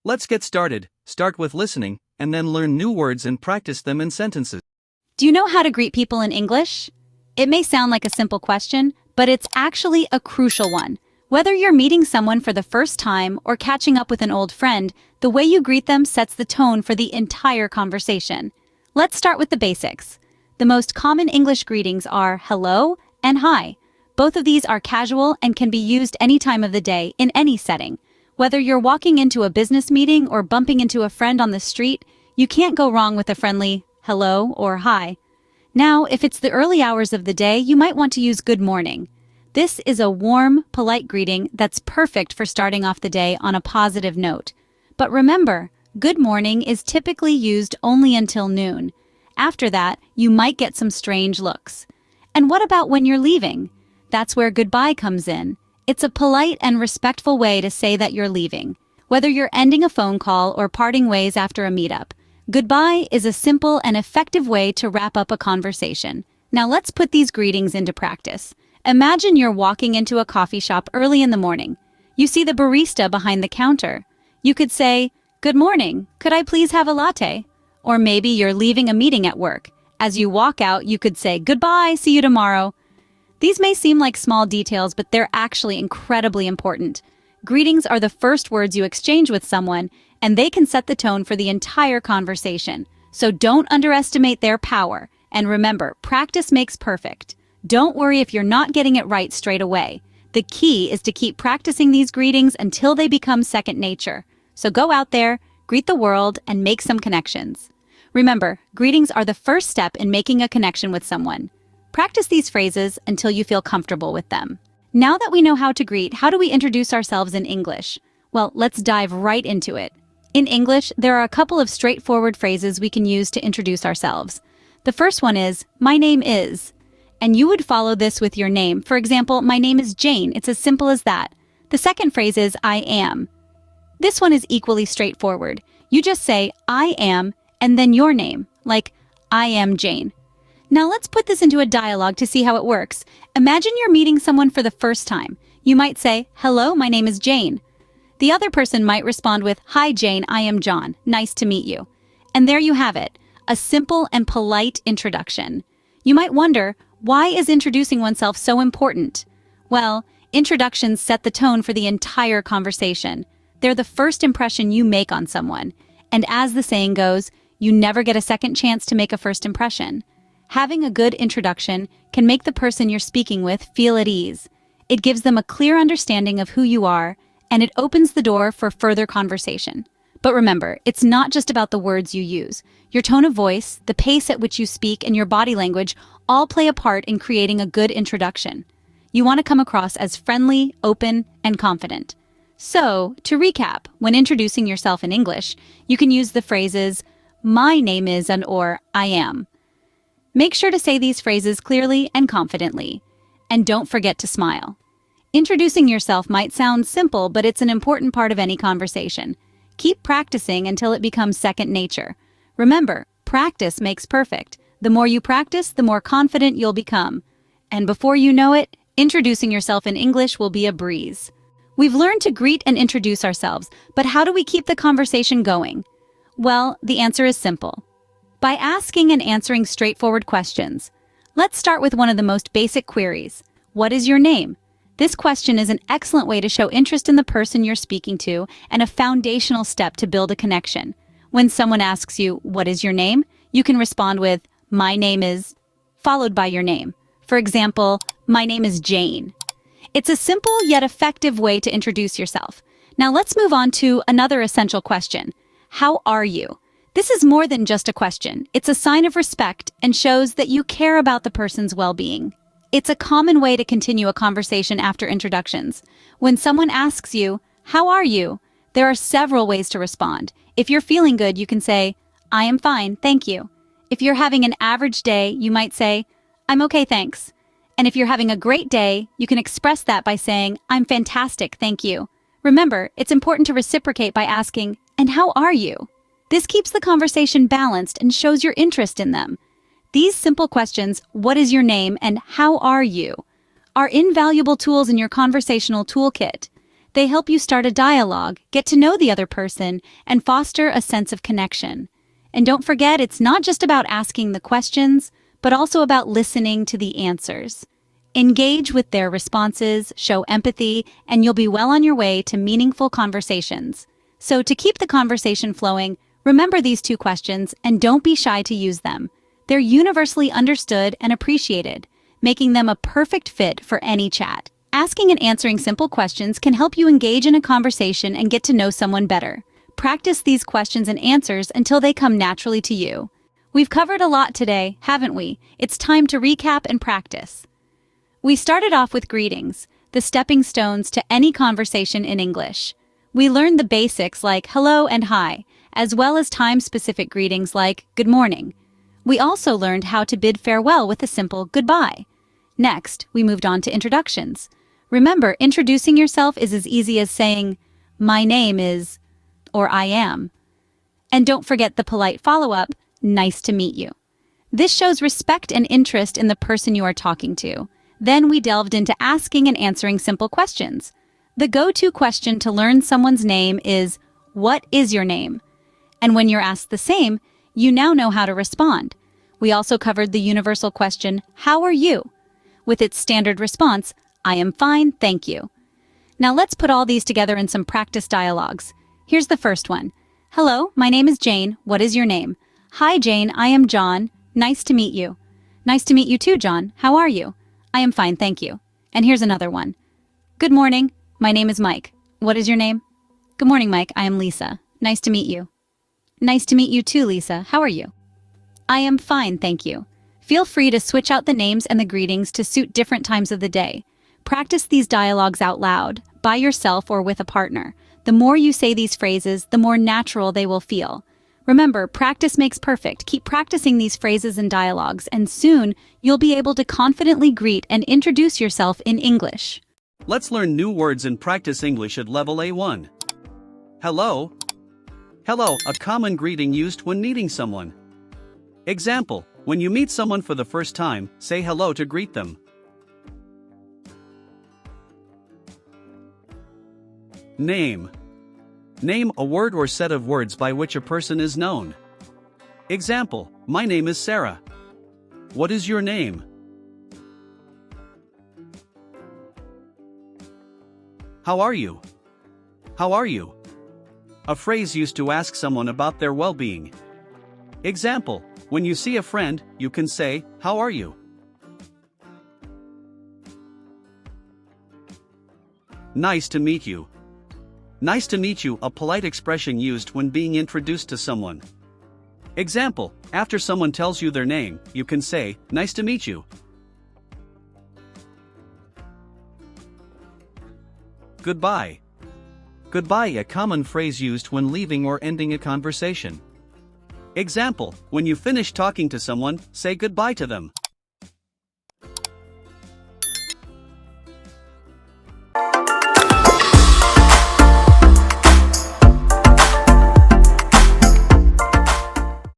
Let's get started. Start with listening, and then learn new words and practice them in sentences. Do you know how to greet people in English? It may sound like a simple question, but it's actually a crucial one. Whether you're meeting someone for the first time or catching up with an old friend, the way you greet them sets the tone for the entire conversation. Let's start with the basics. The most common English greetings are hello and hi. Both of these are casual and can be used any time of the day in any setting. Whether you're walking into a business meeting or bumping into a friend on the street, you can't go wrong with a friendly hello or hi. Now, if it's the early hours of the day, you might want to use good morning. This is a warm, polite greeting that's perfect for starting off the day on a positive note. But remember, good morning is typically used only until noon. After that, you might get some strange looks. And what about when you're leaving? That's where goodbye comes in. It's a polite and respectful way to say that you're leaving. Whether you're ending a phone call or parting ways after a meetup, goodbye is a simple and effective way to wrap up a conversation. Now let's put these greetings into practice. Imagine you're walking into a coffee shop early in the morning. You see the barista behind the counter. You could say, "Good morning, could I please have a latte?" Or maybe you're leaving a meeting at work. As you walk out, you could say, "Goodbye, see you tomorrow." These may seem like small details, but they're actually incredibly important. Greetings are the first words you exchange with someone, and they can set the tone for the entire conversation. So don't underestimate their power. And remember, practice makes perfect. Don't worry if you're not getting it right straight away. The key is to keep practicing these greetings until they become second nature. So go out there, greet the world, and make some connections. Remember, greetings are the first step in making a connection with someone. Practice these phrases until you feel comfortable with them. Now that we know how to greet, how do we introduce ourselves in English? Well, let's dive right into it. In English, there are a couple of straightforward phrases we can use to introduce ourselves. The first one is, "My name is," and you would follow this with your name. For example, "My name is Jane." It's as simple as that. The second phrase is, "I am." This one is equally straightforward. You just say, "I am," and then your name, like, "I am Jane." Now let's put this into a dialogue to see how it works. Imagine you're meeting someone for the first time. You might say, "Hello, my name is Jane." The other person might respond with, "Hi Jane, I am John. Nice to meet you." And there you have it, a simple and polite introduction. You might wonder, why is introducing oneself so important? Well, introductions set the tone for the entire conversation. They're the first impression you make on someone. And as the saying goes, you never get a second chance to make a first impression. Having a good introduction can make the person you're speaking with feel at ease. It gives them a clear understanding of who you are, and it opens the door for further conversation. But remember, it's not just about the words you use. Your tone of voice, the pace at which you speak, and your body language all play a part in creating a good introduction. You want to come across as friendly, open, and confident. So, to recap, when introducing yourself in English, you can use the phrases, "My name is," and or "I am." Make sure to say these phrases clearly and confidently. And don't forget to smile. Introducing yourself might sound simple, but it's an important part of any conversation. Keep practicing until it becomes second nature. Remember, practice makes perfect. The more you practice, the more confident you'll become. And before you know it, introducing yourself in English will be a breeze. We've learned to greet and introduce ourselves, but how do we keep the conversation going? Well, the answer is simple. By asking and answering straightforward questions. Let's start with one of the most basic queries. What is your name? This question is an excellent way to show interest in the person you're speaking to and a foundational step to build a connection. When someone asks you, "What is your name?" you can respond with, "My name is," followed by your name. For example, "My name is Jane." It's a simple yet effective way to introduce yourself. Now let's move on to another essential question. How are you? This is more than just a question. It's a sign of respect and shows that you care about the person's well-being. It's a common way to continue a conversation after introductions. When someone asks you, "How are you?" there are several ways to respond. If you're feeling good, you can say, "I am fine, thank you." If you're having an average day, you might say, "I'm okay, thanks." And if you're having a great day, you can express that by saying, "I'm fantastic, thank you." Remember, it's important to reciprocate by asking, "And how are you?" This keeps the conversation balanced and shows your interest in them. These simple questions, "What is your name?" and "How are you?" are invaluable tools in your conversational toolkit. They help you start a dialogue, get to know the other person, and foster a sense of connection. And don't forget, it's not just about asking the questions, but also about listening to the answers. Engage with their responses, show empathy, and you'll be well on your way to meaningful conversations. So to keep the conversation flowing, remember these 2 questions and don't be shy to use them. They're universally understood and appreciated, making them a perfect fit for any chat. Asking and answering simple questions can help you engage in a conversation and get to know someone better. Practice these questions and answers until they come naturally to you. We've covered a lot today, haven't we? It's time to recap and practice. We started off with greetings, the stepping stones to any conversation in English. We learned the basics like hello and hi, as well as time-specific greetings like good morning. We also learned how to bid farewell with a simple goodbye. Next, we moved on to introductions. Remember, introducing yourself is as easy as saying, my name is, or I am. And don't forget the polite follow-up, nice to meet you. This shows respect and interest in the person you are talking to. Then we delved into asking and answering simple questions. The go-to question to learn someone's name is, what is your name? And when you're asked the same, you now know how to respond. We also covered the universal question, how are you? With its standard response, I am fine, thank you. Now let's put all these together in some practice dialogues. Here's the first one. Hello, my name is Jane. What is your name? Hi, Jane, I am John. Nice to meet you. Nice to meet you too, John. How are you? I am fine, thank you. And here's another one. Good morning. My name is Mike. What is your name? Good morning, Mike. I am Lisa. Nice to meet you. Nice to meet you too, Lisa. How are you? I am fine, thank you. Feel free to switch out the names and the greetings to suit different times of the day. Practice these dialogues out loud, by yourself or with a partner. The more you say these phrases, the more natural they will feel. Remember, practice makes perfect. Keep practicing these phrases and dialogues, and soon you'll be able to confidently greet and introduce yourself in English. Let's learn new words and practice English at level A1. Hello. Hello, a common greeting used when meeting someone. Example, when you meet someone for the first time, say hello to greet them. Name. Name a word or set of words by which a person is known. Example, my name is Sarah. What is your name? How are you? How are you? A phrase used to ask someone about their well-being. Example, when you see a friend, you can say, how are you? Nice to meet you. Nice to meet you, a polite expression used when being introduced to someone. Example, after someone tells you their name, you can say, nice to meet you. Goodbye. Goodbye, a common phrase used when leaving or ending a conversation. Example, when you finish talking to someone, say goodbye to them.